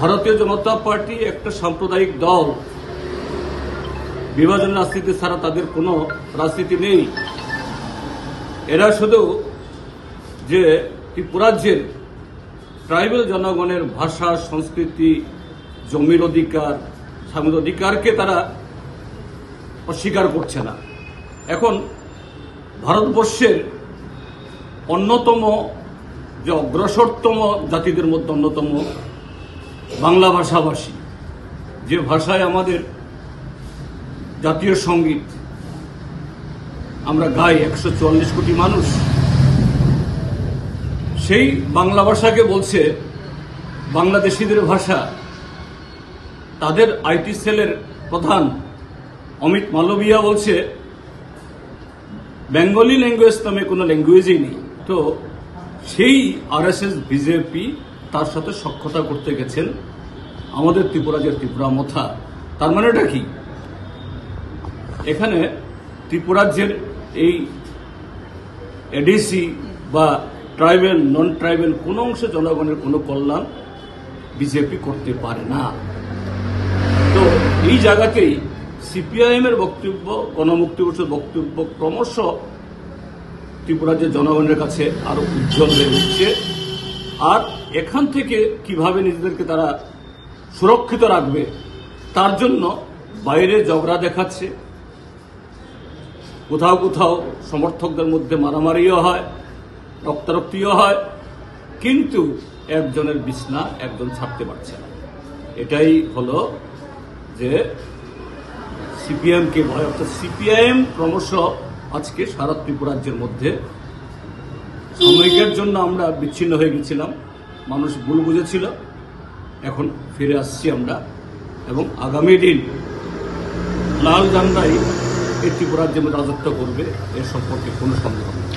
ভারতীয় জনতা পার্টি একটা সাম্প্রদায়িক দল। বিভাজন রাজনীতি ছাড়া তাদের কোনো রাজনীতি নেই। এরা শুধু যে ত্রিপুরাজ্যের ট্রাইবাল জনগণের ভাষা, সংস্কৃতি, জমির অধিকার, স্বামীর অধিকারকে তারা অস্বীকার করছে না। এখন ভারতবর্ষের অন্যতম যে অগ্রসরতম জাতিদের মধ্যে অন্যতম বাংলা ভাষাভাষী, যে ভাষায় আমাদের জাতীয় সঙ্গীত আমরা গাই 144 কোটি মানুষ, সেই বাংলা ভাষাকে বলছে বাংলাদেশিদের ভাষা। তাদের আইটি সেলের প্রধান অমিত মালবিয়া বলছে বেঙ্গলি ল্যাঙ্গুয়েজ নামে কোনো ল্যাঙ্গুয়েজই নেই। তো সেই আরএসএস বিজেপি তার সাথে সখ্যতা করতে গেছেন আমাদের ত্রিপুরাজের ত্রিপুরা মথা। তার মানেটা কি? এখানে ত্রিপুরাজ্যের এই এডিসি বা ট্রাইবেল নন ট্রাইবেল কোনো অংশে জনগণের কোনো কল্যাণ বিজেপি করতে পারে না। তো এই জায়গাতেই সিপিআইএম এর বক্তব্য, গণমুক্তি মোর্চার বক্তব্য ক্রমশ ত্রিপুরাজ্যের জনগণের কাছে আরো উজ্জ্বল হয়ে উঠছে। আর এখান থেকে কিভাবে নিজেদেরকে তারা সুরক্ষিত রাখবে তার জন্য বাইরে ঝগড়া দেখাচ্ছে। কোথাও কোথাও সমর্থকদের মধ্যে মারামারিও হয়, রক্তারক্তিও হয়, কিন্তু একজনের বিছনা একজন ছাড়তে পারছে না। এটাই হলো যে সিপিএমকে ভয়। অর্থাৎ সিপিআইএম ক্রমশ আজকে সারা ত্রিপুরাজ্যের মধ্যে সাময়িকের জন্য আমরা বিচ্ছিন্ন হয়ে গেছিলাম, মানুষ ভুল বুঝেছিল, এখন ফিরে আসছি আমরা। এবং আগামী দিন লাল ঝান্ডাই এই ত্রিপুরাজ্যে রাজত্ব করবে, এর সম্পর্কে কোনো সন্দেহ নেই।